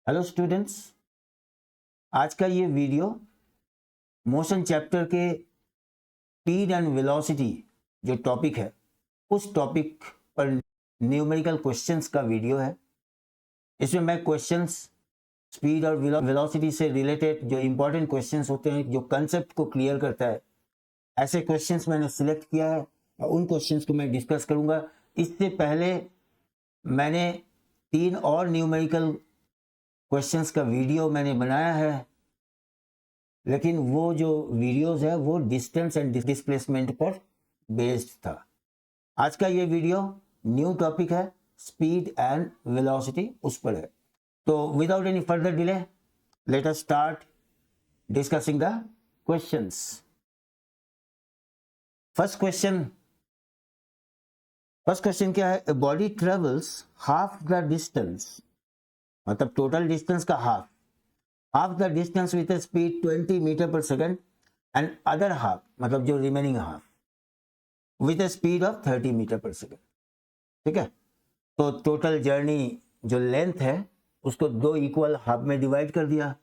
Hello students, आज का ये वीडियो मोशन चैप्टर के स्पीड एंड वेलोसिटी जो टॉपिक है उस टॉपिक पर न्यूमेरिकल क्वेश्चंस का वीडियो है। इसमें मैं क्वेश्चंस स्पीड और वेलोसिटी से रिलेटेड जो इंपॉर्टेंट क्वेश्चंस होते हैं, जो कंसेप्ट को क्लियर करता है, ऐसे क्वेश्चंस मैंने सिलेक्ट किया है और उन क्वेश्चंस को मैं डिस्कस करूंगा। इससे पहले मैंने 3 और न्यूमेरिकल क्वेश्चंस का वीडियो मैंने बनाया है, लेकिन वो जो वीडियोस है वो डिस्टेंस एंड डिस्प्लेसमेंट पर बेस्ड था। आज का ये वीडियो न्यू टॉपिक है, स्पीड एंड वेलोसिटी उस पर है। तो without any further delay let us start discussing the questions. First question क्या है? A body travels half the distance, मतलब टोटल डिस्टेंस का half the distance with a speed 20 meter per second and other half, मतलब जो remaining half with a speed of 30 meter per second। ठीक है, तो total journey जो length है उसको 2 इक्वल हाफ में डिवाइड कर दिया।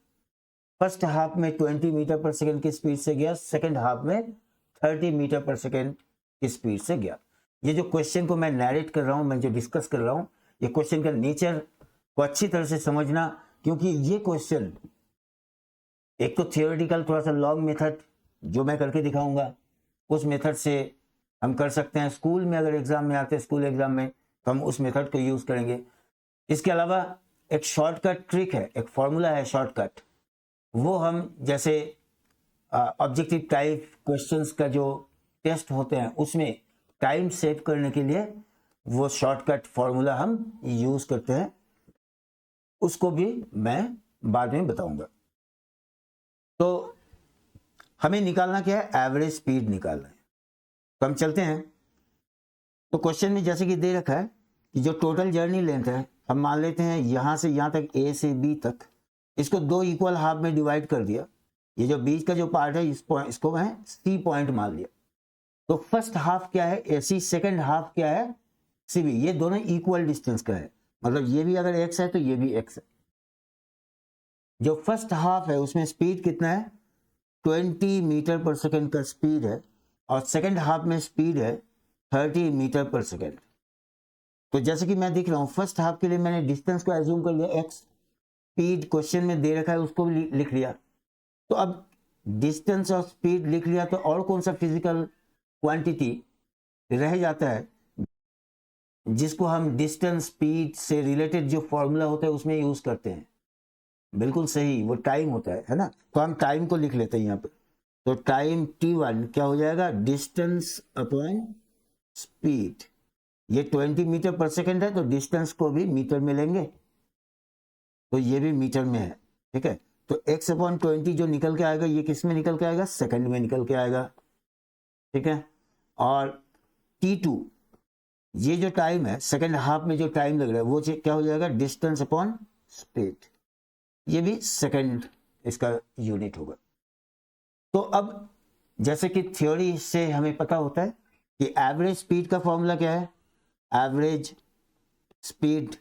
फर्स्ट हाफ में 20 मीटर पर सेकेंड की स्पीड से गया, सेकेंड हाफ में 30 मीटर पर सेकेंड की स्पीड से गया। ये जो क्वेश्चन को मैं नैरेट कर रहा हूं, मैं जो डिस्कस कर रहा हूं, ये क्वेश्चन का नेचर को अच्छी तरह से समझना, क्योंकि ये क्वेश्चन एक तो थियोरेटिकल थोड़ा सा लॉन्ग मेथड जो मैं करके दिखाऊंगा, उस मेथड से हम कर सकते हैं। स्कूल में अगर एग्जाम में आते हैं, स्कूल एग्जाम में, तो हम उस मेथड को यूज करेंगे। इसके अलावा एक शॉर्टकट ट्रिक है, एक फॉर्मूला है शॉर्टकट, वो हम जैसे ऑब्जेक्टिव टाइप क्वेश्चंस का जो टेस्ट होते हैं उसमें टाइम सेव करने के लिए वो शॉर्टकट फॉर्मूला हम यूज करते हैं, उसको भी मैं बाद में बताऊंगा। तो हमें निकालना क्या है? एवरेज स्पीड निकालना है। तो हम चलते हैं। तो क्वेश्चन में जैसे कि दे रखा है कि जो टोटल जर्नी लेंथ है, हम मान लेते हैं यहां से यहां तक, ए से बी तक, इसको 2 इक्वल हाफ में डिवाइड कर दिया। ये जो बीच का जो पार्ट है इसको मैं सी पॉइंट मान लिया। तो फर्स्ट हाफ क्या है? ए सी, सेकेंड हाफ क्या है? C B. ये दोनों इक्वल डिस्टेंस का है, मतलब ये भी अगर एक्स है तो ये भी एक्स है। जो फर्स्ट हाफ है उसमें स्पीड कितना है? 20 मीटर पर सेकेंड का स्पीड है, और सेकेंड हाफ में स्पीड है 30 मीटर पर सेकेंड। तो जैसे कि मैं दिख रहा हूं, फर्स्ट हाफ के लिए मैंने डिस्टेंस को एज्यूम कर लिया एक्स, स्पीड क्वेश्चन में दे रखा है उसको भी लिख लिया। तो अब डिस्टेंस और स्पीड लिख लिया, तो और कौन सा फिजिकल क्वांटिटी रह जाता है जिसको हम डिस्टेंस स्पीड से रिलेटेड जो फॉर्मूला होता है उसमें यूज करते हैं? बिल्कुल सही, वो टाइम होता है ना। तो हम टाइम को लिख लेते हैं यहाँ पे। तो टाइम t1 क्या हो जाएगा? Distance upon speed. ये 20 मीटर पर सेकेंड है, तो डिस्टेंस को भी मीटर में लेंगे, तो ये भी मीटर में है। ठीक है, तो x अपॉन 20 जो निकल के आएगा, ये किस में निकल के आएगा? सेकेंड में निकल के आएगा। ठीक है, और t2 ये जो टाइम है, सेकेंड हाफ में जो टाइम लग रहा है, वो क्या हो जाएगा? Distance upon speed. ये भी सेकेंड इसका यूनिट होगा। तो अब जैसे कि थ्योरी से हमें पता होता है कि एवरेज स्पीड का फॉर्मूला क्या है? एवरेज स्पीड,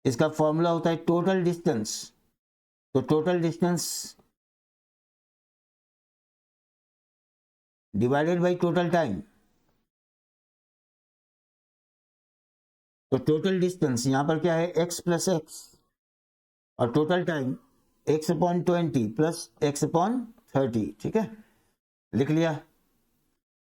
इसका फॉर्मूला होता है टोटल डिस्टेंस। तो total distance divided by total time. तो टोटल डिस्टेंस यहां पर क्या है? x प्लस एक्स, और total time x upon 20 plus x upon 30। ठीक है, लिख लिया।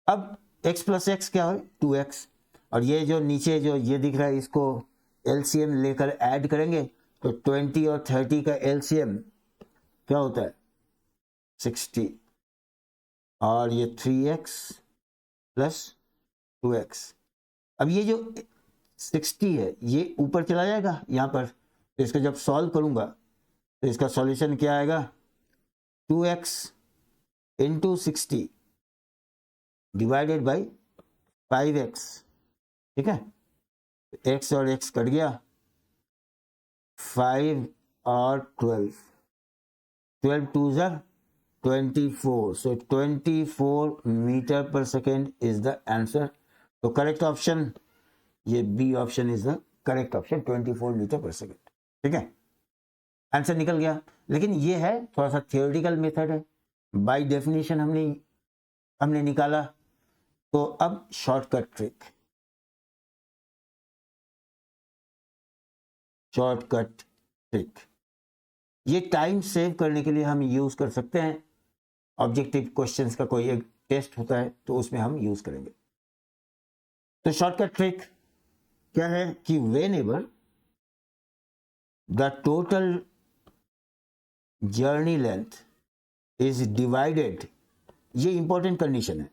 अब x प्लस एक्स क्या है? 2x, और ये जो नीचे जो ये दिख रहा है इसको एलसीएम लेकर ऐड करेंगे, तो 20 और 30 का एलसीएम क्या होता है? 60, और ये 3x प्लस 2x। अब ये जो 60 है ये ऊपर चला जाएगा यहाँ पर, तो इसको जब सॉल्व करूंगा तो इसका सॉल्यूशन क्या आएगा? 2x into 60 divided by 5x। ठीक है, x और x कट गया, 5 और 12, 12 टू ज़ा 24, सो 24 मीटर पर सेकेंड इज द आंसर। तो करेक्ट ऑप्शन ये B option is the correct option, 24 metre पर सेकेंड। ठीक है, आंसर निकल गया। लेकिन ये है थोड़ा सा थियोरेटिकल मेथड है, बाय डेफिनेशन हमने निकाला। तो अब शॉर्टकट ट्रिक, ये टाइम सेव करने के लिए हम यूज कर सकते हैं। ऑब्जेक्टिव क्वेश्चंस का कोई एक टेस्ट होता है तो उसमें हम यूज करेंगे। तो शॉर्टकट ट्रिक क्या है कि whenever the total journey length is divided, ये इंपॉर्टेंट कंडीशन है,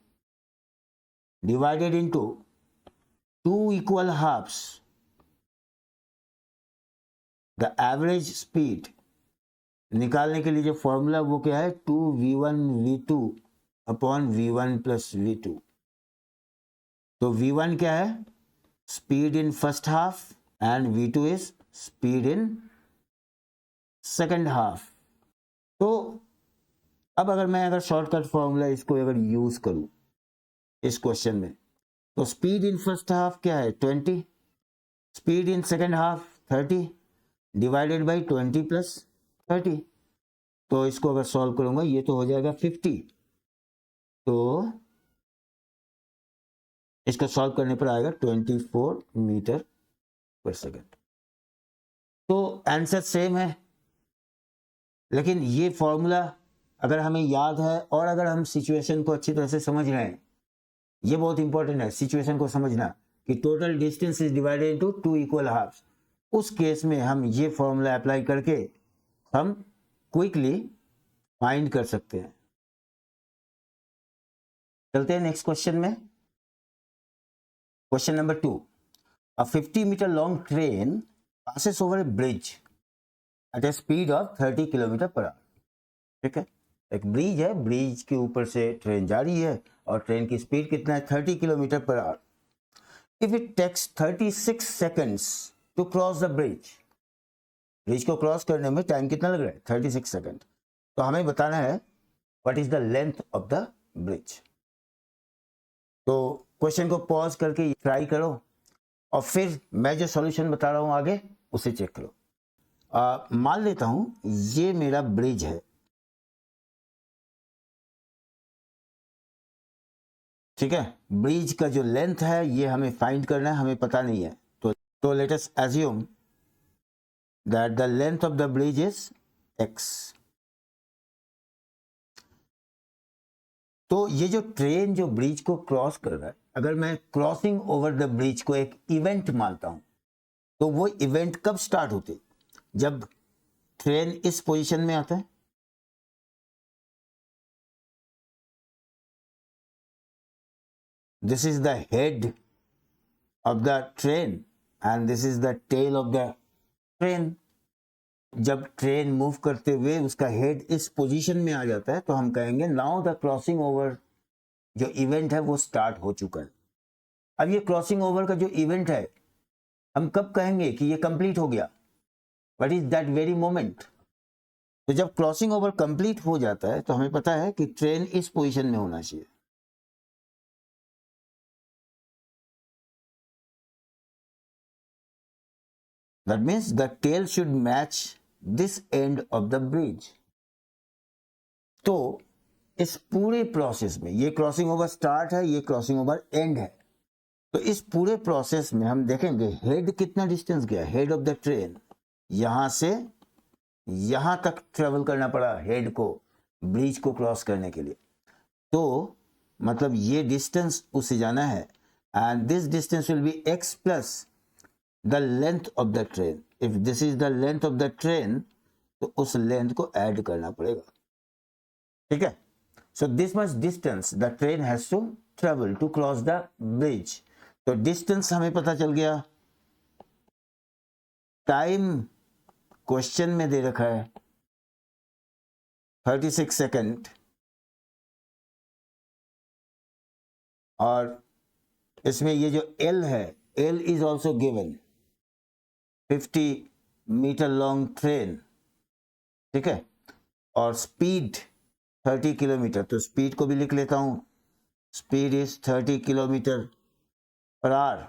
divided into 2 equal halves, the average speed निकालने के लिए जो फॉर्मूला वो क्या है, 2v1 v2 upon v1 plus v2। तो v1 क्या है, speed in first half, and v2 is speed in second half. तो अब अगर शॉर्टकट फॉर्मूला इसको अगर यूज करूं इस क्वेश्चन में, तो स्पीड इन फर्स्ट हाफ क्या है 20, speed in second half 30, divided by 20 plus 30। तो इसको अगर सॉल्व करूंगा ये तो हो जाएगा 50। तो इसको सॉल्व करने पर आएगा 24 मीटर पर सेकेंड। तो आंसर सेम है, लेकिन ये फॉर्मूला अगर हमें याद है और अगर हम सिचुएशन को अच्छी तरह से समझ रहे हैं, ये बहुत इंपॉर्टेंट है सिचुएशन को समझना, कि total distance is divided into 2 equal halves. उस केस में हम ये फॉर्मूला अप्लाई करके हम क्विकली फाइंड कर सकते हैं। चलते हैं नेक्स्ट क्वेश्चन में। Question number 2, a 50 meter long train passes over a bridge at a speed of 30 kilometre per our. ठीक है, एक ब्रिज है, ब्रिज के ऊपर से ट्रेन जा रही है और ट्रेन की स्पीड कितना है 30 kilometre per hour. If it takes 36 seconds to cross the bridge, bridge को क्रॉस करने में टाइम कितना लग रहा है 36 सेकेंड। तो हमें बताना है what is the length of the bridge. तो क्वेश्चन को पॉज करके ट्राई करो और फिर मैं जो सॉल्यूशन बता रहा हूं आगे उसे चेक करो। मान लेता हूं ये मेरा ब्रिज है, ठीक है, ब्रिज का जो लेंथ है ये हमें फाइंड करना है, हमें पता नहीं है। तो let us assume that the length of the bridge is x। तो ये जो ट्रेन जो ब्रिज को क्रॉस कर रहा है, अगर मैं क्रॉसिंग ओवर द ब्रिज को एक इवेंट मानता हूं, तो वो इवेंट कब स्टार्ट होते, जब ट्रेन इस पोजीशन में आता है, this is the head of the train and this is the tail of the train. जब ट्रेन मूव करते हुए उसका हेड इस पोजीशन में आ जाता है तो हम कहेंगे नाउ द क्रॉसिंग ओवर जो इवेंट है वो स्टार्ट हो चुका है। अब ये क्रॉसिंग ओवर का जो इवेंट है हम कब कहेंगे कि ये कंप्लीट हो गया, what is that very moment. तो जब क्रॉसिंग ओवर कंप्लीट हो जाता है तो हमें पता है कि ट्रेन इस पोजीशन में होना चाहिए। That means the tail should match this end of the bridge. तो इस पूरे प्रोसेस में ये क्रॉसिंग ओवर स्टार्ट है, ये क्रॉसिंग ओवर एंड है। तो इस पूरे प्रोसेस में हम देखेंगे हेड कितना डिस्टेंस गया, हेड ऑफ द ट्रेन यहां से यहां तक ट्रेवल करना पड़ा हेड को ब्रिज को क्रॉस करने के लिए। तो मतलब ये डिस्टेंस उसे जाना है and this distance will be x plus the length of the train. If this is the length of the train तो उस लेंथ को ऐड करना पड़ेगा। ठीक है, so this much distance the train has to travel to cross the bridge. तो distance हमें पता चल गया, टाइम क्वेश्चन में दे रखा है 36 सेकेंड, और इसमें ये जो L है, L is also given, 50 metre long train. ठीक है, और स्पीड 30 किलोमीटर, तो स्पीड को भी लिख लेता हूं, speed is 30 kilometre per our.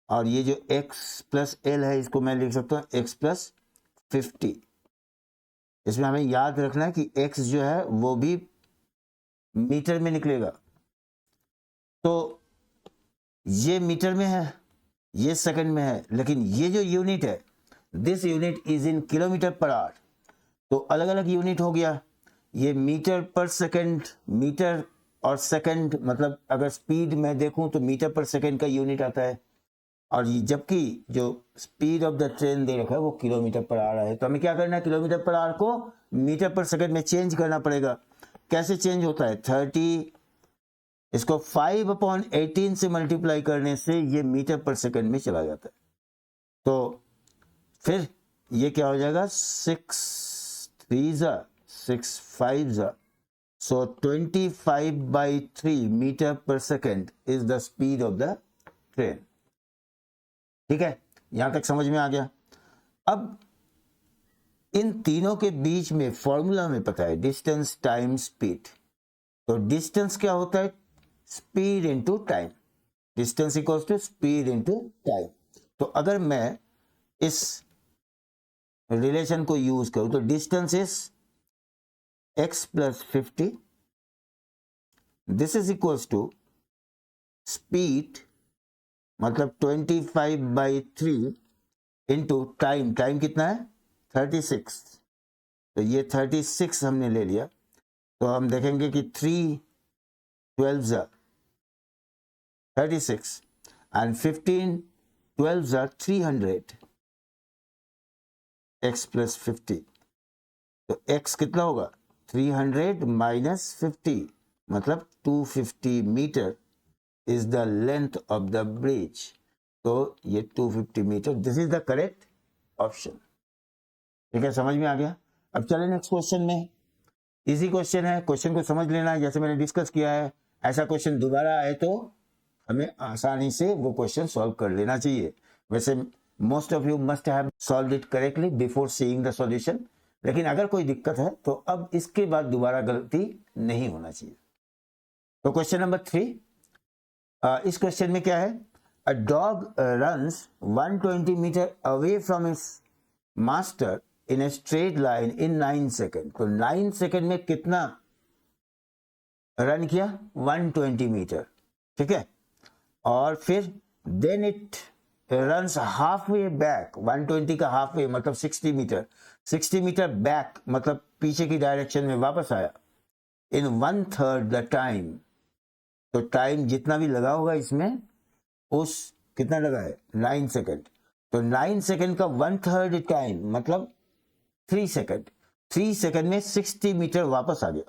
और ये जो x प्लस L है इसको मैं लिख सकता हूं x प्लस 50 इसमें हमें याद रखना है कि x जो है वो भी मीटर में निकलेगा। तो ये मीटर में है, ये सेकंड में है, लेकिन ये जो यूनिट है, this unit is in kilometre per our. तो अलग अलग यूनिट हो गया। ये मीटर पर सेकंड, मीटर और सेकंड, मतलब अगर स्पीड में देखूं तो मीटर पर सेकंड का यूनिट आता है, और जबकि जो स्पीड ऑफ द ट्रेन दे रखा है वो किलोमीटर पर आवर है। तो हमें क्या करना है, किलोमीटर पर आवर को मीटर पर सेकंड में चेंज करना पड़ेगा। कैसे चेंज होता है, 30, इसको 5/18 से मल्टीप्लाई करने से ये मीटर पर सेकंड में चला जाता है। तो फिर ये क्या हो जाएगा, 6 3 6 5, so 25/3 मीटर पर second is the speed of the train. ठीक है, यहां तक समझ में आ गया। अब इन तीनों के बीच में फॉर्मूला हमें पता है, डिस्टेंस टाइम स्पीड। तो डिस्टेंस क्या होता है, speed into time. Distance equals to speed into time. तो अगर मैं इस रिलेशन को यूज करूं तो distance is x + 50, this is equals to speed, मतलब 25/3 इंटू टाइम। टाइम कितना है, 36। तो ये 36 हमने ले लिया। तो हम देखेंगे कि 3 12 36 एंड 15 12 300, x + 50। तो x कितना होगा, 300 माइनस 50, मतलब 250 metre is the length of the bridge. तो ये 250 metre, this is the correct option. ठीक है, समझ में आ गया। अब चलें नेक्स्ट क्वेश्चन में। इजी क्वेश्चन है, क्वेश्चन को समझ लेना है जैसे मैंने डिस्कस किया है। ऐसा क्वेश्चन दोबारा आए तो हमें आसानी से वो क्वेश्चन सॉल्व कर लेना चाहिए। वैसे most of you must have solved it correctly before seeing the solution, लेकिन अगर कोई दिक्कत है तो अब इसके बाद दोबारा गलती नहीं होना चाहिए। तो क्वेश्चन नंबर 3, इस क्वेश्चन में क्या है, a dog runs 120 metre away from its master in a straight line in 9 second. तो 9 सेकेंड में कितना रन किया, 120 मीटर। ठीक है, और फिर then it runs half way back, 120 का हाफ वे मतलब 60 मीटर, 60 मीटर बैक मतलब पीछे की डायरेक्शन में वापस आया, इन 1/3 द टाइम। तो टाइम जितना भी लगा होगा इसमें, उस कितना लगा है, 9 सेकेंड। तो 9 सेकेंड का 1/3 टाइम मतलब 3 सेकेंड। 3 सेकेंड में 60 मीटर वापस आ गया।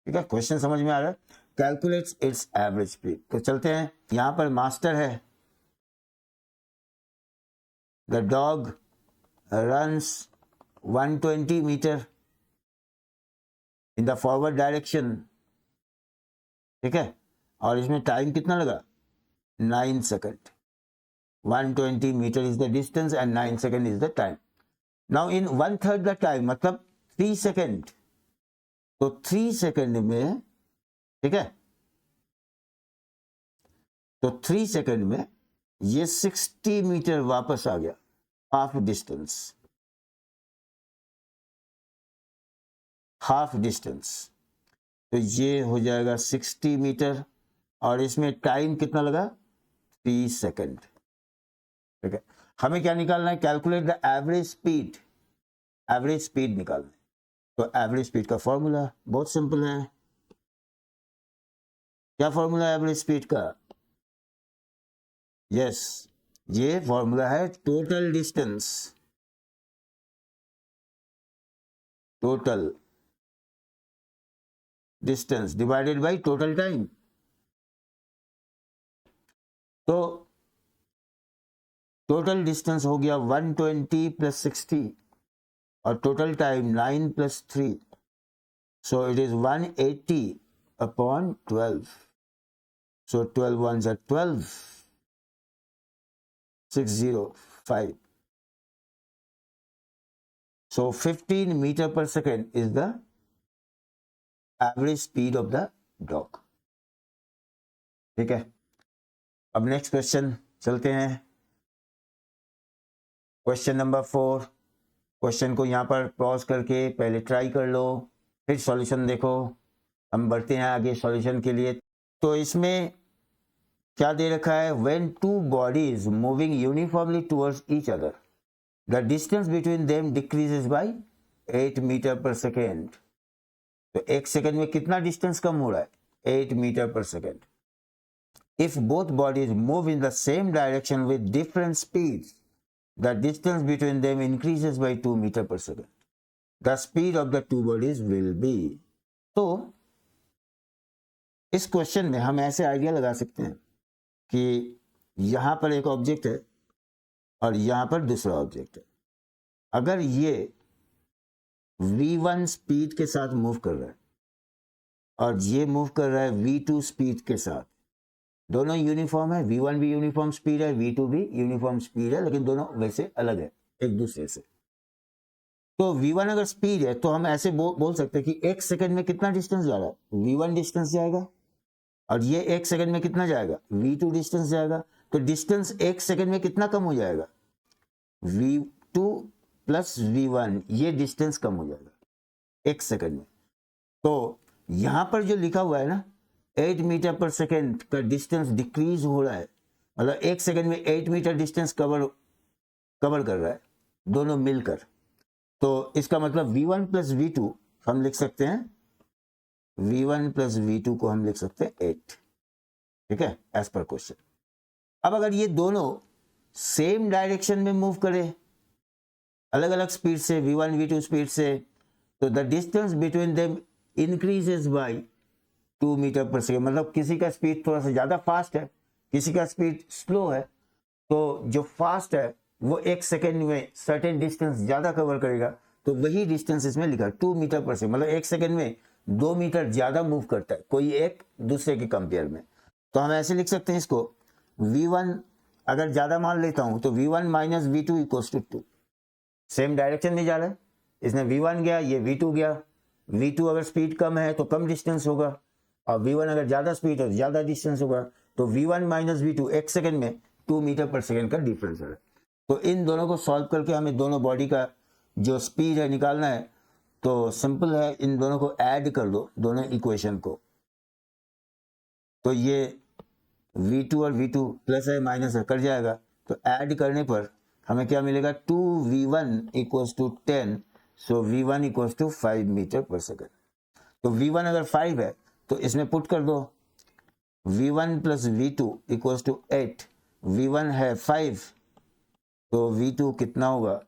ठीक है, क्वेश्चन समझ में आ रहा है। Calculates its average speed. तो चलते हैं, यहां पर मास्टर है, the dog runs 120 meter in the forward direction. ठीक है, और इसमें टाइम कितना लगा, 9 second. 120 meter is the distance and 9 second is the time. Now in 1/3 the time मतलब 3 सेकेंड। तो 3 सेकेंड में, ठीक है, तो 3 सेकेंड में ये 60 मीटर वापस आ गया, हाफ डिस्टेंस, हाफ डिस्टेंस। तो ये हो जाएगा 60 मीटर, और इसमें टाइम कितना लगा, 3 सेकेंड। ठीक है, हमें क्या निकालना है, calculate the average speed. Average speed निकालना है। तो एवरेज स्पीड का फॉर्मूला बहुत सिंपल है। क्या फॉर्मूला है एवरेज स्पीड का, यस, ये फॉर्मूला है total distance, total distance divided by total time. तो टोटल डिस्टेंस हो गया 120 + 60, और total time 9 + 3, so it is 180/12। So 12 1s are 12, 605. So 15 meter per second is the average speed of the dog. ठीक है, अब next question चलते हैं। Question number 4, question को यहाँ पर पॉज करके पहले ट्राई कर लो, फिर सॉल्यूशन देखो। हम बढ़ते हैं आगे सॉल्यूशन के लिए। तो इसमें क्या दे रखा है, when two bodies moving uniformly towards each other the distance between them decreases by 8 meter पर सेकेंड। तो एक सेकेंड में कितना डिस्टेंस कम हो रहा है, 8 मीटर पर second. If both bodies move in the same direction with different speeds, the distance between them increases by 2 meter per second. The speed of the two bodies will be. तो इस question में हम ऐसे idea लगा सकते हैं कि यहां पर एक ऑब्जेक्ट है और यहां पर दूसरा ऑब्जेक्ट है। अगर ये v1 स्पीड के साथ मूव कर रहा है और ये मूव कर रहा है v2 स्पीड के साथ, दोनों यूनिफॉर्म है, v1 भी यूनिफॉर्म स्पीड है, v2 भी यूनिफॉर्म स्पीड है, लेकिन दोनों वैसे अलग है एक दूसरे से। तो v1 अगर स्पीड है तो हम ऐसे बोल सकते हैं कि एक सेकंड में कितना डिस्टेंस जा रहा है, v1 डिस्टेंस जाएगा, और ये एक सेकंड में कितना जाएगा, v2 डिस्टेंस जाएगा। तो डिस्टेंस एक सेकंड में कितना कम हो जाएगा, v2 प्लस v1, ये डिस्टेंस कम हो जाएगा एक सेकंड में। तो यहां पर जो लिखा हुआ है ना 8 मीटर पर सेकेंड का डिस्टेंस डिक्रीज हो रहा है, मतलब एक सेकेंड में 8 मीटर डिस्टेंस कवर कर रहा है दोनों मिलकर। तो इसका मतलब v1 प्लस v2 हम लिख सकते हैं, v1 प्लस v2 को हम लिख सकते हैं 8, ठीक है, एज पर क्वेश्चन। अब अगर ये दोनों सेम डायरेक्शन में मूव करें अलग अलग स्पीड से, v1 v2 स्पीड से, तो the distance between them increases by 2 meter पर सेकेंड। मतलब किसी का स्पीड थोड़ा सा ज़्यादा फास्ट है, किसी का स्पीड स्लो है, तो जो फास्ट है वो एक सेकेंड में सर्टेन डिस्टेंस ज़्यादा कवर करेगा। तो वही डिस्टेंस इसमें लिखा 2 मीटर पर सेकेंड, मतलब एक सेकेंड में 2 मीटर ज़्यादा मूव करता है कोई एक दूसरे के कंपेयर में। तो हम ऐसे लिख सकते हैं इसको, v1 अगर ज़्यादा मान लेता हूँ तो v1 minus v2 equals to 2। Same direction में जा रहा है, इसने v1 गया, ये v2 गया। v2 अगर स्पीड कम है तो कम डिस्टेंस होगा, और v1 अगर ज़्यादा स्पीड है तो ज़्यादा डिस्टेंस होगा। तो v1 माइनस v2 एक सेकेंड में 2 मीटर पर सेकेंड का डिफरेंस है। तो इन दोनों को सॉल्व करके हमें दोनों बॉडी का जो स्पीड है निकालना है। तो सिंपल है, इन दोनों को ऐड कर दो, दोनों इक्वेशन को। तो ये v2 और v2 प्लस है माइनस है कट जाएगा, तो ऐड करने पर हमें क्या मिलेगा, 2v1 equals to 10, so v1 equals to 5 meter पर सेकेंड। तो v1 अगर 5 है तो इसमें पुट कर दो, v1 plus v2 equals to 8, v1 है 5 तो v2 कितना होगा,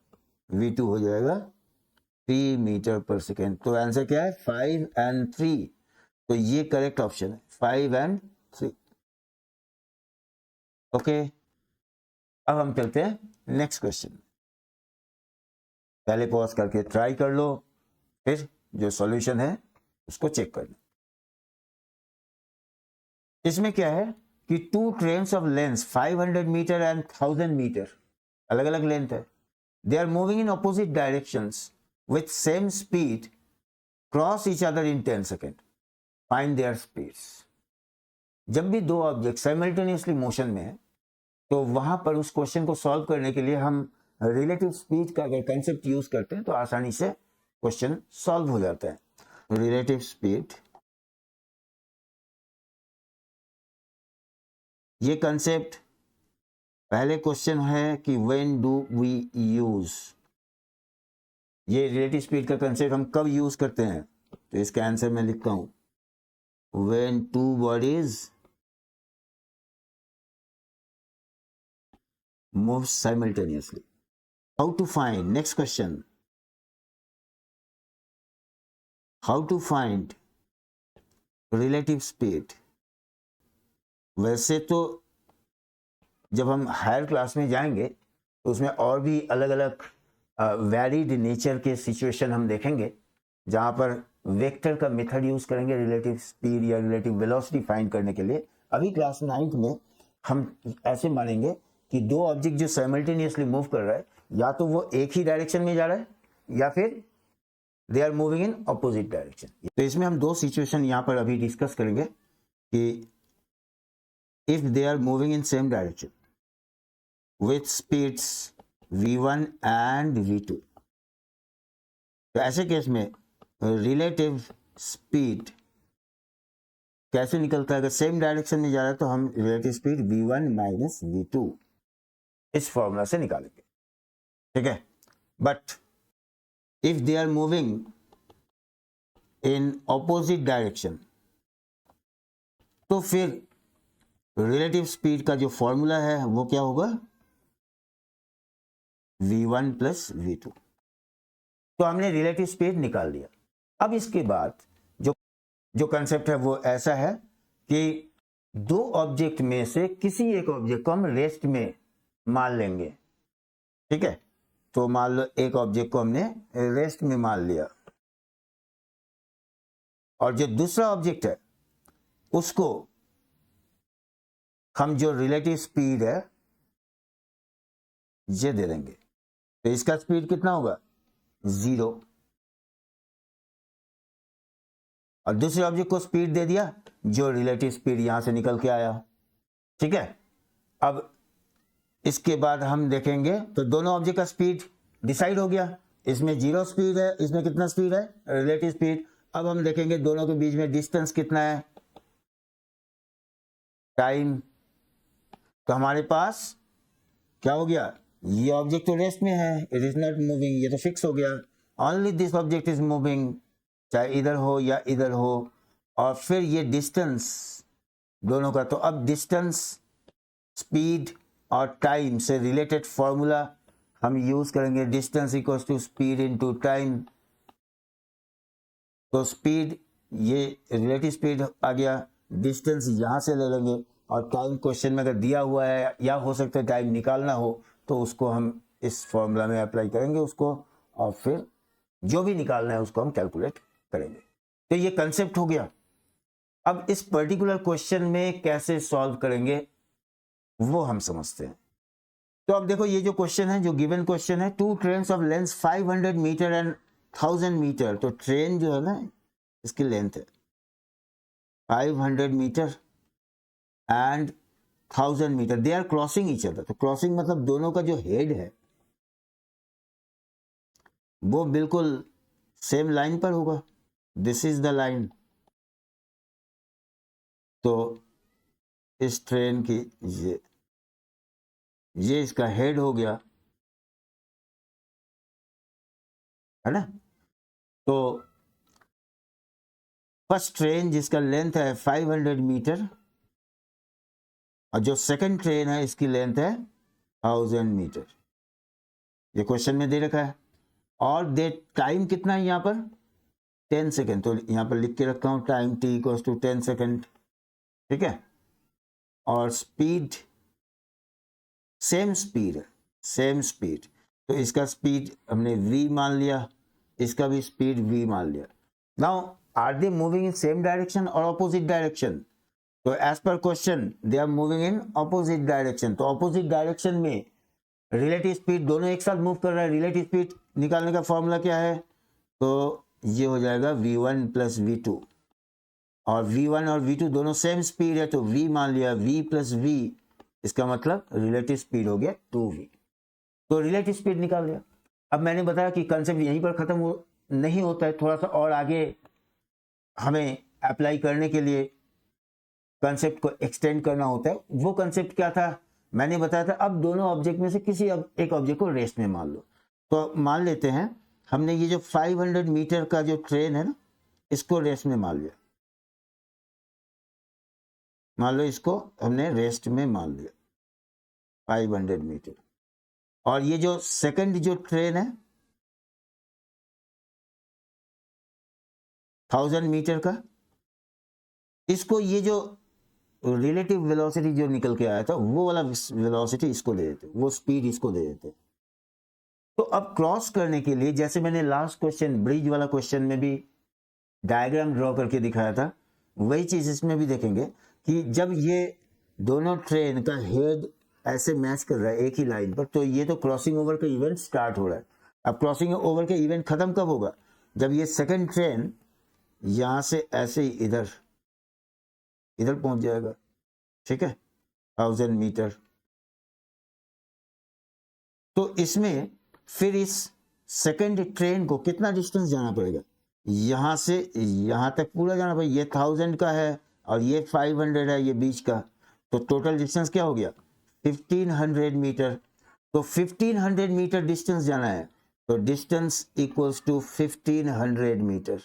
v2 हो जाएगा 3 मीटर पर सेकेंड। तो आंसर क्या है, 5 एंड 3। तो ये करेक्ट ऑप्शन है, 5 एंड 3। ओके, अब हम चलते हैं नेक्स्ट क्वेश्चन। पहले पॉज करके ट्राई कर लो, फिर जो सॉल्यूशन है उसको चेक कर लो। इसमें क्या है कि two trains of length 500 meter and 1000 meter, अलग अलग लेंथ है, they are moving in opposite directions with same speed, cross each other in 10 second, find their speeds. जब भी दो ऑब्जेक्ट साइमल्टेनियसली मोशन में है तो वहां पर उस क्वेश्चन को सॉल्व करने के लिए हम रिलेटिव स्पीड का अगर कंसेप्ट यूज करते हैं तो आसानी से क्वेश्चन सॉल्व हो जाता है। रिलेटिव स्पीड, ये कंसेप्ट पहले क्वेश्चन है कि व्हेन डू वी यूज, ये रिलेटिव स्पीड का कंसेप्ट हम कब यूज करते हैं। तो इसका आंसर मैं लिखता हूं, when two bodies move simultaneously. How to find, next question, how to find relative speed. वैसे तो जब हम हायर क्लास में जाएंगे तो उसमें और भी अलग अलग वैलिड नेचर के सिचुएशन हम देखेंगे जहां पर वेक्टर का मेथड यूज करेंगे रिलेटिव स्पीड या रिलेटिव वेलोसिटी फाइंड करने के लिए। अभी क्लास 9th में हम ऐसे मानेंगे कि दो ऑब्जेक्ट जो साइमल्टेनियसली मूव कर रहा है, या तो वो एक ही डायरेक्शन में जा रहा है या फिर they are moving in opposite direction. तो इसमें हम दो सिचुएशन यहाँ पर अभी डिस्कस करेंगे कि if they are moving in same direction with speeds v1 and v2, तो ऐसे केस में रिलेटिव स्पीड कैसे निकलता है? अगर सेम डायरेक्शन में जा रहा है तो हम relative speed v1 minus v2 इस फॉर्मूला से निकालेंगे, ठीक है। But if they are moving in opposite direction तो फिर रिलेटिव स्पीड का जो फॉर्मूला है वो क्या होगा? v1 plus v2। तो हमने रिलेटिव स्पीड निकाल लिया। अब इसके बाद जो कंसेप्ट है वो ऐसा है कि दो ऑब्जेक्ट में से किसी एक ऑब्जेक्ट को हम रेस्ट में मान लेंगे, ठीक है। तो मान लो एक ऑब्जेक्ट को हमने रेस्ट में मान लिया और जो दूसरा ऑब्जेक्ट है उसको हम जो रिलेटिव स्पीड है ये दे देंगे। तो इसका स्पीड कितना होगा? 0। और दूसरे ऑब्जेक्ट को स्पीड दे दिया जो रिलेटिव स्पीड यहां से निकल के आया, ठीक है। अब इसके बाद हम देखेंगे तो दोनों ऑब्जेक्ट का स्पीड डिसाइड हो गया। इसमें 0 स्पीड है, इसमें कितना स्पीड है? Relative speed. अब हम देखेंगे दोनों के बीच में डिस्टेंस कितना है? टाइम। तो हमारे पास क्या हो गया? ये ऑब्जेक्ट तो रेस्ट में है, इट इज नॉट मूविंग, ये तो फिक्स हो गया। Only this object is moving, चाहे इधर हो या इधर हो। और फिर ये डिस्टेंस दोनों का, तो अब डिस्टेंस, स्पीड और टाइम से रिलेटेड फॉर्मूला हम यूज करेंगे। Distance equals to speed into time. तो स्पीड, ये रिलेटिव स्पीड आ गया, डिस्टेंस यहां से ले लेंगे और टाइम क्वेश्चन में अगर दिया हुआ है या हो सकता है टाइम निकालना हो तो उसको हम इस फॉर्मूला में अप्लाई करेंगे उसको, और फिर जो भी निकालना है उसको हम कैलकुलेट करेंगे। तो ये कंसेप्ट हो गया। अब इस पर्टिकुलर क्वेश्चन में कैसे सॉल्व करेंगे वो हम समझते हैं। तो अब देखो ये जो क्वेश्चन है, जो गिवन क्वेश्चन है, 2 trains of length 500 meter and 1000 meter. तो ट्रेन जो है ना इसकी लेंथ है 500 meter and 1000 meter, they are crossing each other. तो क्रॉसिंग मतलब दोनों का जो हेड है वो बिल्कुल सेम लाइन पर होगा, दिस इज द लाइन। तो इस ट्रेन की ये इसका हेड हो गया, है ना। तो फर्स्ट ट्रेन जिसका लेंथ है 500 मीटर और जो सेकंड ट्रेन है इसकी लेंथ है 1000 मीटर, ये क्वेश्चन में दे रखा है। और दे टाइम कितना है यहाँ पर? 10 सेकेंड। तो यहाँ पर लिख के रखा हूँ time t equals to 10 second, ठीक है। और स्पीड सेम स्पीड है, सेम स्पीड। तो इसका स्पीड हमने v मान लिया, इसका भी स्पीड v मान लिया। Now are they moving in same direction और ऑपोजिट डायरेक्शन? तो as per question they are moving in opposite direction. तो ऑपोजिट डायरेक्शन में रिलेटिव स्पीड दोनों एक साथ मूव कर रहा है। रिलेटिव स्पीड निकालने का फॉर्मूला क्या है? तो ये हो जाएगा v1 प्लस v2। और v1 और v2 दोनों सेम स्पीड है तो v मान लिया, v प्लस v, इसका मतलब रिलेटिव स्पीड हो गया 2v। तो रिलेटिव स्पीड निकाल लिया। अब मैंने बताया कि कंसेप्ट यहीं पर खत्म नहीं होता है, थोड़ा सा और आगे हमें अप्लाई करने के लिए कंसेप्ट को एक्सटेंड करना होता है। वो कंसेप्ट क्या था? मैंने बताया था अब दोनों ऑब्जेक्ट में से किसी एक ऑब्जेक्ट को रेस्ट में मान लो। तो मान लेते हैं हमने ये जो 500 मीटर का जो ट्रेन है ना इसको रेस्ट में मान लिया, मान लो इसको हमने रेस्ट में मान लिया 500 मीटर। और ये जो सेकंड जो ट्रेन है 1000 मीटर का, इसको ये जो रिलेटिव वेलोसिटी जो निकल के आया था वो वाला वेलोसिटी इसको दे देते, वो स्पीड इसको दे देते। तो अब क्रॉस करने के लिए जैसे मैंने लास्ट क्वेश्चन ब्रिज वाला क्वेश्चन में भी डायग्राम ड्रॉ करके दिखाया था, वही चीज इसमें भी देखेंगे कि जब ये दोनों ट्रेन का हेड ऐसे मैच कर रहा है एक ही लाइन पर, तो ये तो क्रॉसिंग ओवर का इवेंट स्टार्ट हो रहा है। अब क्रॉसिंग ओवर का इवेंट खत्म कब होगा? जब ये सेकंड ट्रेन यहां से ऐसे ही इधर पहुंच जाएगा, ठीक है, 1000 मीटर। तो इसमें फिर इस सेकंड ट्रेन को कितना डिस्टेंस जाना पड़ेगा, यहाँ से यहाँ तक पूरा जाना पड़ेगा। ये 1000 का है और ये 500 है, ये बीच का, तो टोटल डिस्टेंस क्या हो गया 1500 मीटर। तो 1500 मीटर डिस्टेंस जाना है, तो डिस्टेंस इक्वल्स टू 1500 मीटर।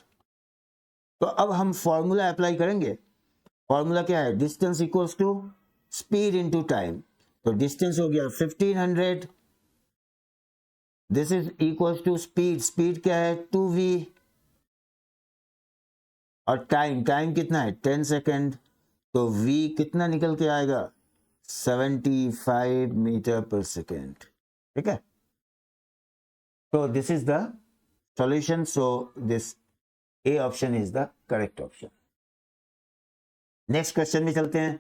तो अब हम फॉर्मूला अप्लाई करेंगे। फॉर्मूला क्या है, distance equals to speed into time. तो डिस्टेंस हो गया 1500, this is equals to speed, speed क्या है 2v, और टाइम, टाइम कितना है 10 सेकेंड, तो v कितना निकल के आएगा 75 मीटर पर सेकेंड। ठीक है, तो this is the solution, so this a option is the correct option. Next question में चलते हैं।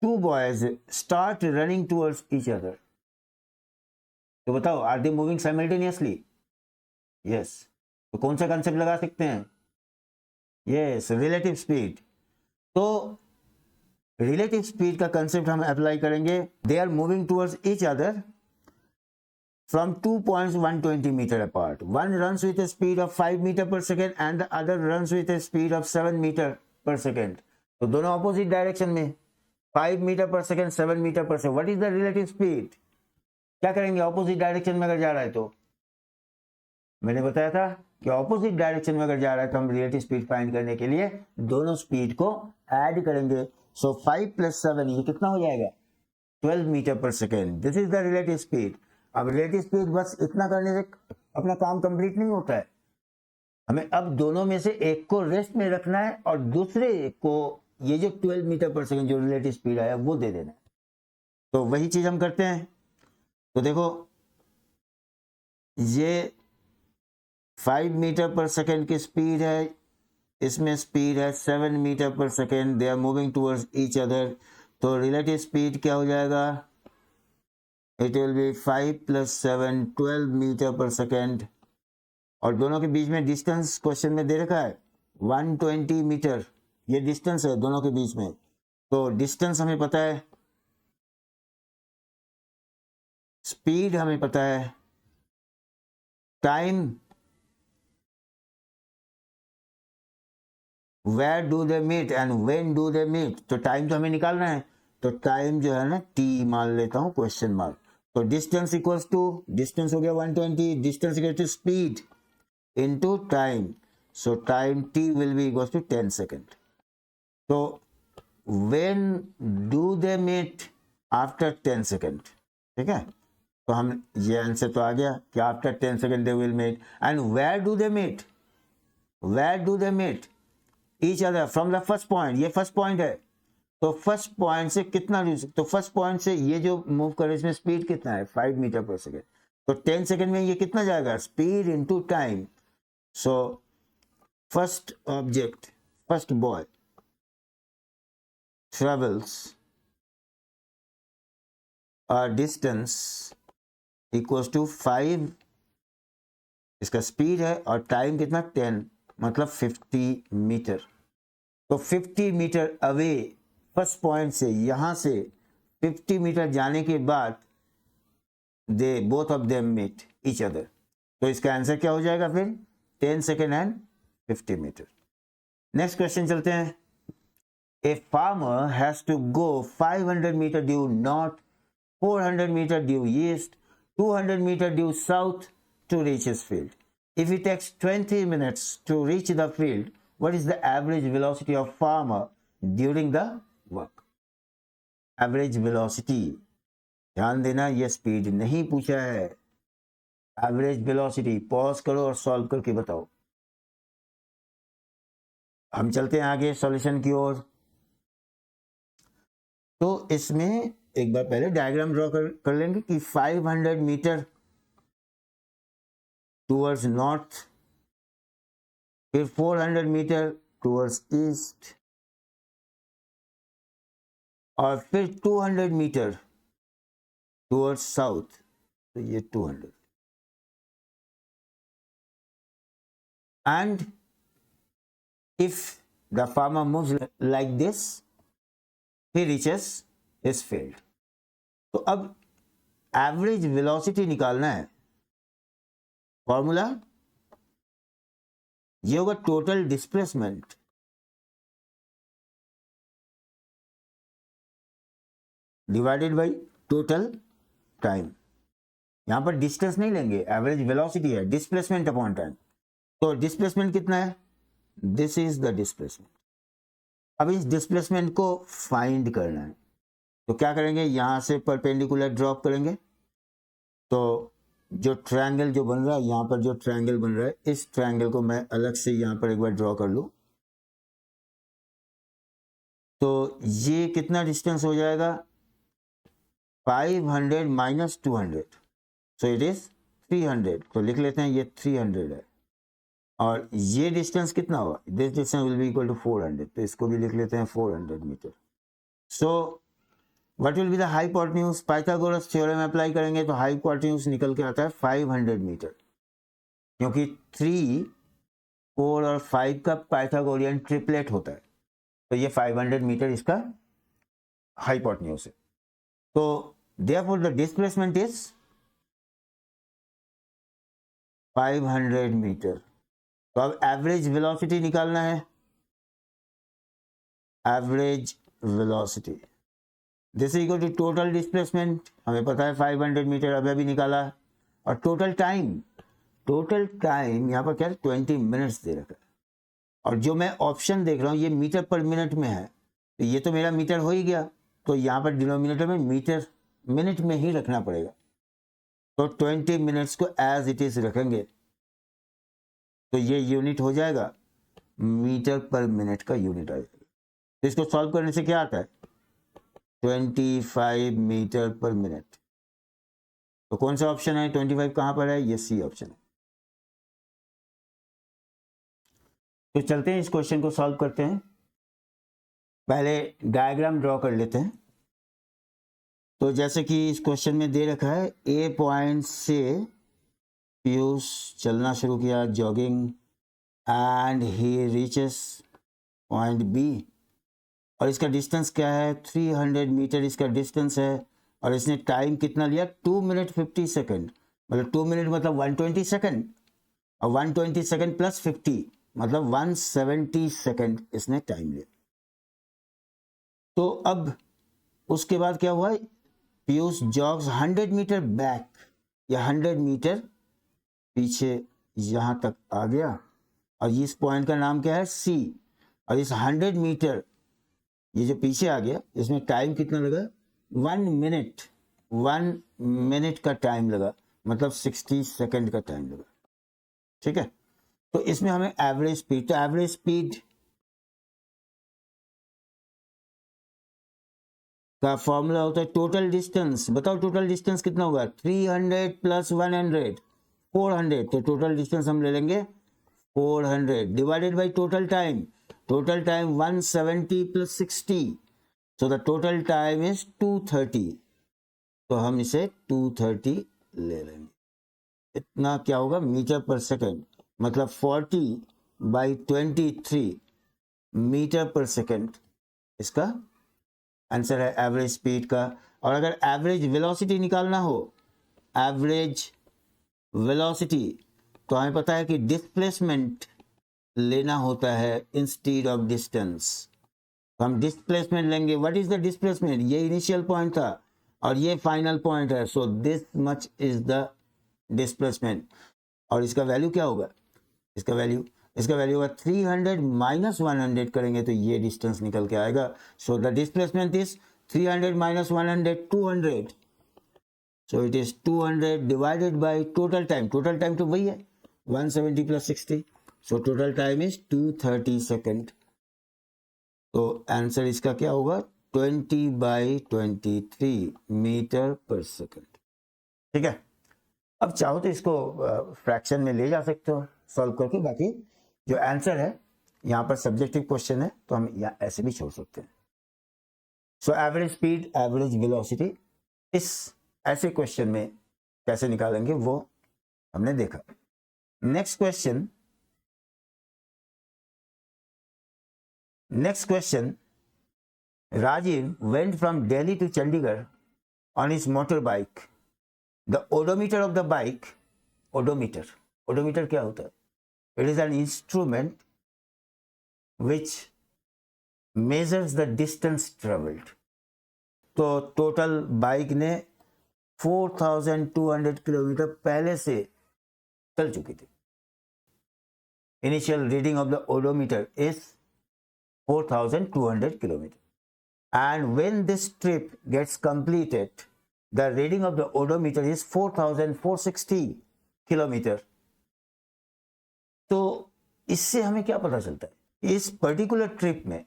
Two boys start running towards each other, तो बताओ are they moving simultaneously, yes, तो कौन सा कंसेप्ट लगा सकते हैं, यस रिलेटिव स्पीड। तो रिलेटिव स्पीड का कंसेप्ट हम अप्लाई करेंगे। They are moving towards each other from 2 points 120 meter apart. One runs with a speed of 5 meter per second and the other runs with a speed of 7 meter per second. तो दोनों opposite direction में 5 meter per second 7 meter per second. What is the relative speed? क्या करेंगे opposite direction में अगर जा रहा है तो, मैंने बताया था कि opposite direction में अगर जा रहा है तो हम relative speed find करने के लिए दोनों speed को add करेंगे। So 5 plus 7 ये कितना हो जाएगा 12 meter per second. This is the relative speed. अब रिलेटिव स्पीड बस इतना करने से अपना काम कंप्लीट नहीं होता है, हमें अब दोनों में से एक को रेस्ट में रखना है और दूसरे को ये जो 12 मीटर पर सेकंड जो रिलेटिव स्पीड आया वो दे देना है। तो वही चीज हम करते हैं। तो देखो ये 5 मीटर पर सेकंड की स्पीड है, इसमें स्पीड है 7 मीटर पर second, they are moving towards each other, तो रिलेटिव स्पीड क्या हो जाएगा, it will be 5 plus 7 12 metre पर सेकेंड, और दोनों के बीच में डिस्टेंस क्वेश्चन में दे रखा है 120 मीटर, ये डिस्टेंस है दोनों के बीच में। तो डिस्टेंस हमें पता है, स्पीड हमें पता है, time where do they meet and when do they meet, तो टाइम तो हमें निकालना है, तो टाइम जो है ना टी मान लेता हूं क्वेश्चन मार्क। तो डिस्टेंस इक्वल्स टू, डिस्टेंस हो गया 120, distance equal to speed into time, so time T will be equals to 10 second. तो when do they meet after 10 second, ठीक है, तो हम ये आंसर तो आ गया कि after 10 second they will meet. And where do they meet, where do they meet each other from the first point, ये फर्स्ट पॉइंट है, तो फर्स्ट पॉइंट से कितना दूर, तो फर्स्ट पॉइंट से ये जो मूव करे इसमें स्पीड कितना है 5 मीटर पर सेकेंड, तो 10 सेकेंड में ये कितना जाएगा speed into time. So first object, first boy travels a distance equals to 5, इसका स्पीड है, और टाइम कितना 10, मतलब 50 मीटर। तो 50 मीटर अवे फर्स्ट पॉइंट से, यहां से 50 मीटर जाने के बाद they both of them meet each other, तो इसका आंसर क्या हो जाएगा फिर 10 second and 50 meter. Next question चलते हैं। A farmer has to go 500 meter due north, 400 meter due east, 200 meter due south to reach his field. If it takes 20 minutes to reach the field, what is the average velocity of farmer during the work? Average velocity, ध्यान देना ये speed नहीं पूछा है, average velocity. Pause करो और solve करके बताओ। हम चलते हैं आगे सॉल्यूशन की ओर। तो इसमें एक बार पहले डायग्राम ड्रॉ कर लेंगे कि 500 मीटर टूवर्ड्स नॉर्थ, फिर 400 मीटर टूवर्ड्स ईस्ट, और फिर 200 मीटर टूवर्ड्स साउथ, तो ये 200, and if the farmer moves like this he reaches his field. तो अब एवरेज वेलोसिटी निकालना है, फॉर्मूला ये होगा total displacement divided by total time. यहां पर डिस्टेंस नहीं लेंगे, एवरेज वेलोसिटी है, डिस्प्लेसमेंट अपॉन टाइम। तो डिस्प्लेसमेंट कितना है, दिस इज द डिस्प्लेसमेंट। अब इस डिस्प्लेसमेंट को फाइंड करना है, तो क्या करेंगे, यहां से परपेंडिकुलर ड्रॉप करेंगे। तो जो ट्रायंगल जो बन रहा है, यहां पर जो ट्रायंगल बन रहा है, इस ट्रायंगल को मैं अलग से यहां पर एक बार ड्रॉ कर लूं। तो ये कितना डिस्टेंस हो जाएगा, 500 माइनस 200, सो इट इज 300। तो लिख लेते हैं ये 300 है, और ये डिस्टेंस कितना होगा, this distance will be equal to 400, तो इसको भी लिख लेते हैं 400 meter. So what will be the hypotenuse, Pythagoras theorem apply करेंगे तो हाइपोटेन्यूज निकल के आता है 500 मीटर, क्योंकि 3, 4 और 5 का पाइथागोरियन ट्रिपलेट होता है, तो ये 500 मीटर इसका हाइपोटेन्यूज है। तो therefore the displacement is 500 meter. तो अब एवरेज वेलोसिटी निकालना है, average velocity this equal to total displacement, हमें पता है 500 मीटर अभी अभी निकाला, और टोटल टाइम यहाँ पर क्या है, 20 मिनट्स दे रखा है। और जो मैं ऑप्शन देख रहा हूँ ये मीटर पर मिनट में है, तो ये तो मेरा मीटर हो ही गया, तो यहाँ पर डिनोमिनेटर में मीटर मिनट में ही रखना पड़ेगा। तो 20 मिनट्स को एज इट इज रखेंगे, तो ये यूनिट हो जाएगा मीटर पर मिनट का यूनिट आ जाएगा। तो इसको सॉल्व करने से क्या आता है, 25 मीटर पर मिनट। तो कौन सा ऑप्शन है, 25 कहां पर है, ये सी ऑप्शन है। तो चलते हैं इस क्वेश्चन को सॉल्व करते हैं। पहले डायग्राम ड्रॉ कर लेते हैं। तो जैसे कि इस क्वेश्चन में दे रखा है, ए पॉइंट से पीयूष चलना शुरू किया jogging, and he reaches point B, और इसका डिस्टेंस क्या है, 300 मीटर इसका डिस्टेंस है, और इसने टाइम कितना लिया, 2 मिनट 50 सेकेंड, मतलब 2 मिनट मतलब 120 सेकेंड, और 120 सेकेंड प्लस 50 मतलब 170 सेकेंड इसने टाइम लिया। तो अब उसके बाद क्या हुआ, पीयूष जॉग्स 100 मीटर बैक, या 100 मीटर पीछे यहां तक आ गया, और इस पॉइंट का नाम क्या है, सी, और इस 100 मीटर ये जो पीछे आ गया, इसमें टाइम कितना लगा, 1 मिनट का टाइम लगा, मतलब 60 सेकेंड का टाइम लगा। ठीक है, तो इसमें हमें एवरेज स्पीड, तो एवरेज स्पीड का फॉर्मूला होता है टोटल डिस्टेंस। बताओ टोटल डिस्टेंस कितना होगा, 300 प्लस 100, 400। तो टोटल डिस्टेंस हम ले लेंगे 400 divided by total time 170 plus 60, so the total time is 230। तो हम इसे 230 ले लेंगे। इतना क्या होगा, मीटर पर सेकेंड, मतलब 40 बाई 23 मीटर पर सेकेंड इसका आंसर है एवरेज स्पीड का। और अगर एवरेज वेलोसिटी निकालना हो, एवरेज वेलोसिटी, तो हमें पता है कि डिस्प्लेसमेंट लेना होता है इंस्टेड ऑफ डिस्टेंस। तो हम डिस्प्लेसमेंट लेंगे। व्हाट इज द डिस्प्लेसमेंट, ये इनिशियल पॉइंट था और ये फाइनल पॉइंट है, so this much is the displacement. और इसका वैल्यू क्या होगा, इसका वैल्यू होगा 300 माइनस 100 करेंगे तो ये डिस्टेंस निकल के आएगा। So the displacement is 300 minus 100, 200। So it is 200 divided by total time तो वही है 170 plus 60, so total time is 230 second. तो आंसर इसका क्या होगा, 20/23 मीटर पर सेकेंड। ठीक है, अब चाहो तो इसको फ्रैक्शन में ले जा सकते हो सॉल्व करके, बाकी जो आंसर है यहाँ पर सब्जेक्टिव क्वेश्चन है तो हम यहाँ ऐसे भी छोड़ सकते हैं। So average speed, average velocity, इस ऐसे क्वेश्चन में कैसे निकालेंगे वो हमने देखा। Next question, Rajiv went from Delhi to Chandigarh on his motorbike the odometer of the bike, odometer क्या होता है? It is an instrument which measures the distance travelled. तो टोटल बाइक ने 4200 किलोमीटर पहले से चल चुकी थी। Initial reading of the odometer is 4200 kilometers. And when this trip gets completed, the reading of the odometer is 4460 kilometers. तो इससे हमें क्या पता चलता है? इस पर्टिकुलर ट्रिप में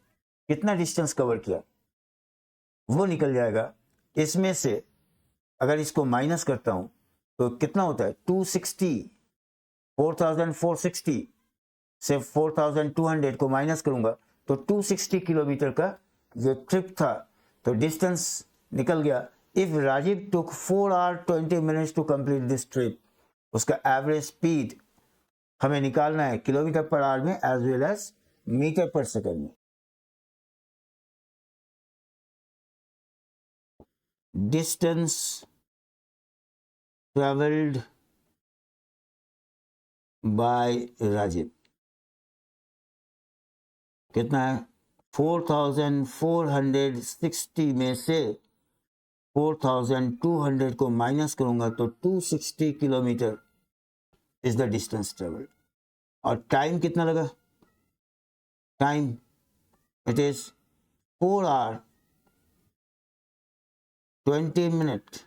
कितना डिस्टेंस कवर किया वो निकल जाएगा। इसमें से अगर इसको माइनस करता हूं तो कितना होता है? 260, 4460 से 4200 को माइनस करूंगा तो 260 किलोमीटर का जो ट्रिप था, तो डिस्टेंस निकल गया। If Rajeev took 4 hours 20 minutes to complete this trip, उसका एवरेज स्पीड हमें निकालना है किलोमीटर पर आवर में एज वेल एज मीटर पर सेकेंड में। डिस्टेंस ट्रेवल्ड बाय राजीव कितना है? 4460 में से 4200 को माइनस करूंगा तो 260 kilometre is the distance travelled. और टाइम कितना लगा? Time it is 4 hours 20 minutes।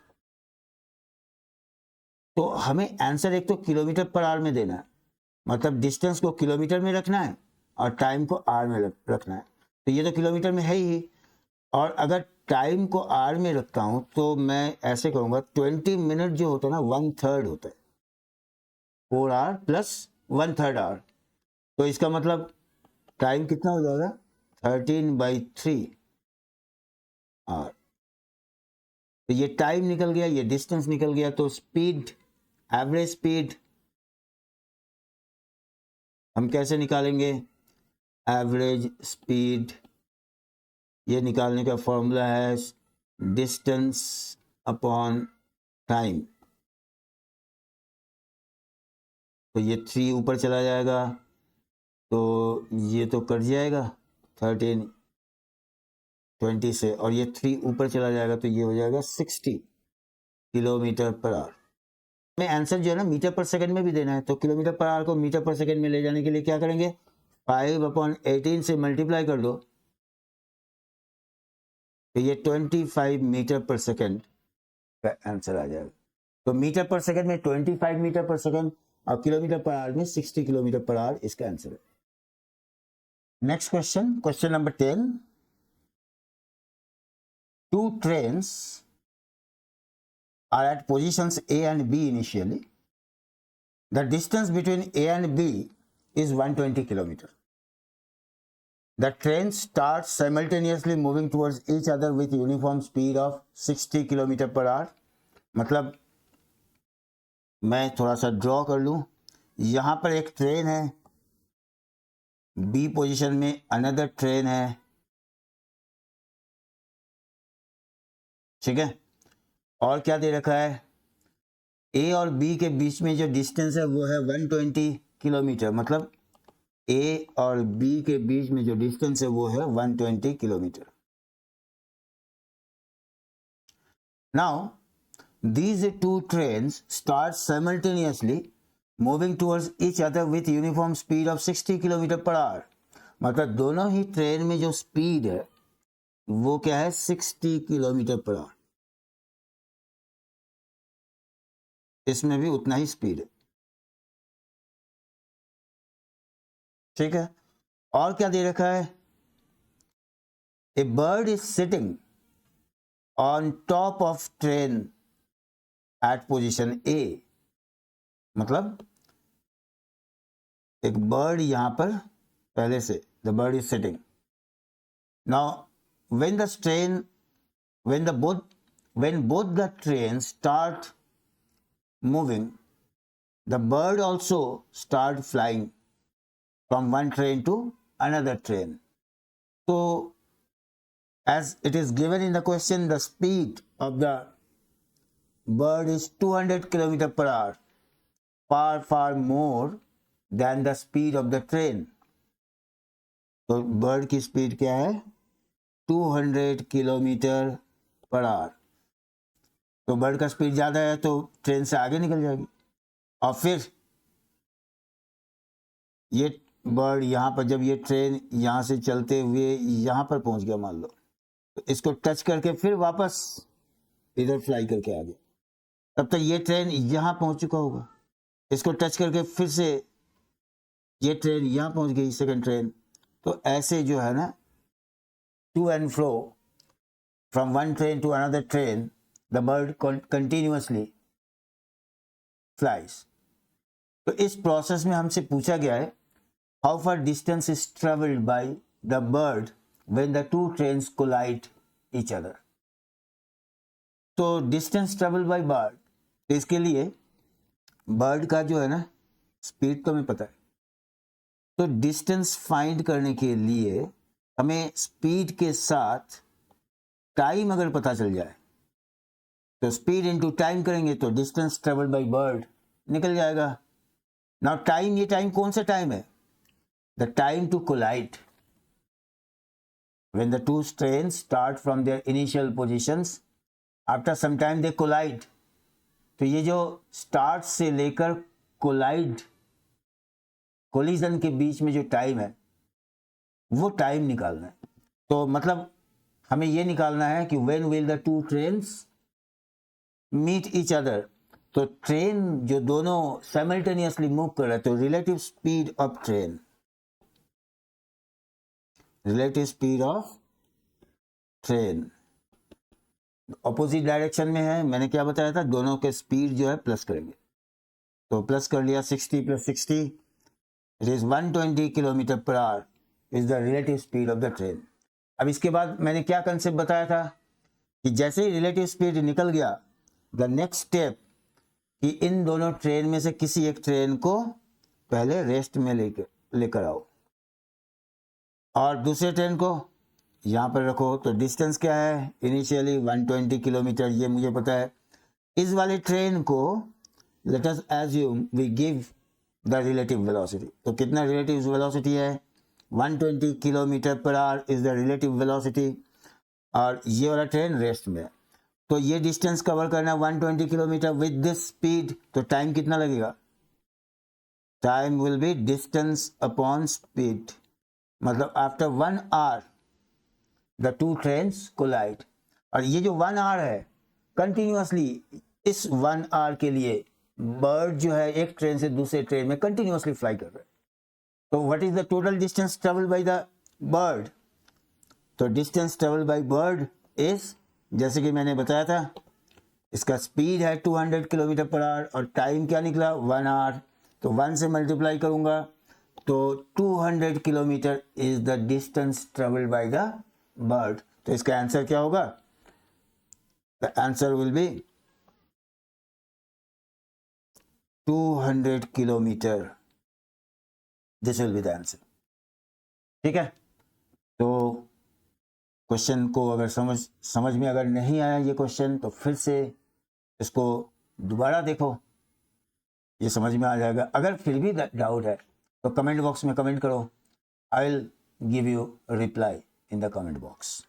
तो हमें आंसर एक तो किलोमीटर पर आवर में देना है, मतलब डिस्टेंस को किलोमीटर में रखना है और टाइम को आवर में रखना है। तो ये तो किलोमीटर में है ही, और अगर टाइम को आवर में रखता हूं तो मैं ऐसे कहूंगा 20 मिनट जो होता है ना 1/3 होता है, 4 hours प्लस 1/3 hour। तो इसका मतलब टाइम कितना हो जाएगा? 13/3 आवर। तो ये टाइम निकल गया, ये डिस्टेंस निकल गया। तो स्पीड, एवरेज स्पीड हम कैसे निकालेंगे? एवरेज स्पीड, ये निकालने का फॉर्मूला है डिस्टेंस अपॉन टाइम। तो ये 3 ऊपर चला जाएगा तो ये तो कट जाएगा 13 20 से, और ये 3 ऊपर चला जाएगा तो ये हो जाएगा 60 किलोमीटर पर आवर। हमें आंसर जो है ना मीटर पर सेकंड में भी देना है, तो किलोमीटर पर आवर को मीटर पर सेकंड में ले जाने के लिए क्या करेंगे? 5/18 से मल्टीप्लाई कर दो तो ये 25 मीटर पर सेकंड का आंसर आ जाएगा। तो मीटर पर सेकंड में 25 मीटर पर सेकंड और किलोमीटर पर आवर में 60 किलोमीटर पर आवर इसका आंसर है। Next question, question number 10। Two trains are at positions A and B initially. The distance between A and B is 120 kilometers. The trains start simultaneously moving towards each other with uniform speed of 60 kilometers per hour. मतलब मैं थोड़ा सा draw कर लूं, यहां पर एक train है, बी पोजीशन में अनदर ट्रेन है, ठीक है। और क्या दे रखा है? ए और बी के बीच में जो डिस्टेंस है वो है 120 किलोमीटर, मतलब ए और बी के बीच में जो डिस्टेंस है वो है 120 kilometre. Now these two trains start simultaneously moving towards each other with uniform speed of 60 kilometre per our. मतलब दोनों ही ट्रेन में जो स्पीड है वो क्या है? 60 किलोमीटर पर आवर। इसमें भी उतना ही स्पीड है, ठीक है। और क्या दे रखा है? A bird is sitting on top of train at position A. मतलब एक बर्ड यहां पर पहले से, the bird is sitting. Now when the train when both the trains start moving, the bird also start flying from one train to another train. So as it is given in the question, the speed of the bird is 200 kilometer per hour, far more than the speed of the train. तो bird की speed क्या है? 200 kilometre per our. तो bird का speed ज़्यादा है तो train से आगे निकल जाएगी. और फिर ये बर्ड यहाँ पर, जब ये ट्रेन यहाँ से चलते हुए यहाँ पर पहुँच गया मान लो, तो इसको टच करके फिर वापस इधर फ्लाई करके आ गया. तब तक ये ट्रेन यहाँ पहुँच चुका होगा. इसको टच करके फिर से ये ट्रेन यहाँ पहुँच गई, सेकंड ट्रेन. तो ऐसे जो है ना, to and fro from one train to another train, the bird continuously flies. तो इस प्रोसेस में हमसे पूछा गया है, how far distance is travelled by the bird when the two trains collide each other. तो डिस्टेंस ट्रेवल बाय बर्ड, इसके लिए बर्ड का जो है ना स्पीड तो हमें पता है. तो डिस्टेंस फाइंड करने के लिए हमें स्पीड के साथ टाइम अगर पता चल जाए, तो स्पीड इनटू टाइम करेंगे तो डिस्टेंस ट्रेवल बाय बर्ड निकल जाएगा. नाउ टाइम, ये टाइम कौन सा टाइम है? The time to collide. When the two trains start from their initial positions, after some time they collide. तो ये जो स्टार्ट से लेकर कोलाइड, कोलिजन के बीच में जो टाइम है, वो टाइम निकालना है. तो मतलब हमें ये निकालना है कि when will the two trains meet each other. तो ट्रेन जो दोनों साइमल्टेनियसली मूव कर रहे हैं, तो relative speed of train, relative speed of train opposite direction में है. मैंने क्या बताया था? दोनों के स्पीड जो है प्लस करेंगे. तो प्लस कर लिया, 60 + 60, it is 120 kilometer per hour is the relative speed of the train. अब इसके बाद मैंने क्या कंसेप्ट बताया था कि जैसे ही रिलेटिव स्पीड निकल गया, द नेक्स्ट स्टेप कि इन दोनों ट्रेन में से किसी एक ट्रेन को पहले रेस्ट में लेकर आओ और दूसरे ट्रेन को यहाँ पर रखो. तो डिस्टेंस क्या है? इनिशियली 120 किलोमीटर, ये मुझे पता है. इस वाले ट्रेन को let us assume we give the relative velocity. तो कितना रिलेटिव वेलोसिटी है? 120 kilometer per hour is the relative velocity. और ये वाला ट्रेन रेस्ट में है. तो ये डिस्टेंस कवर करना 120 किलोमीटर विद दिस स्पीड. तो टाइम कितना लगेगा? Time will be distance upon speed. मतलब after 1 hour the two trains collide. और ये जो 1 आवर है, कंटिन्यूअसली इस 1 आवर के लिए बर्ड जो है एक ट्रेन से दूसरे ट्रेन में कंटिन्यूअसली फ्लाई कर रहा है. तो what is the total distance travel by the bird? तो distance travel by bird is, जैसे कि मैंने बताया था, इसका स्पीड है 200 किलोमीटर पर आवर और टाइम क्या निकला? 1 आवर. तो 1 से मल्टीप्लाई करूंगा तो 200 kilometre is the distance travelled by the bird. तो इसका आंसर क्या होगा? The answer will be 200 kilometre. This will be the answer. ठीक है. तो क्वेश्चन को अगर समझ में अगर नहीं आया ये क्वेश्चन, तो फिर से इसको दोबारा देखो, ये समझ में आ जाएगा. अगर फिर भी डाउट है तो कमेंट बॉक्स में कमेंट करो. I will give you reply in the comment box.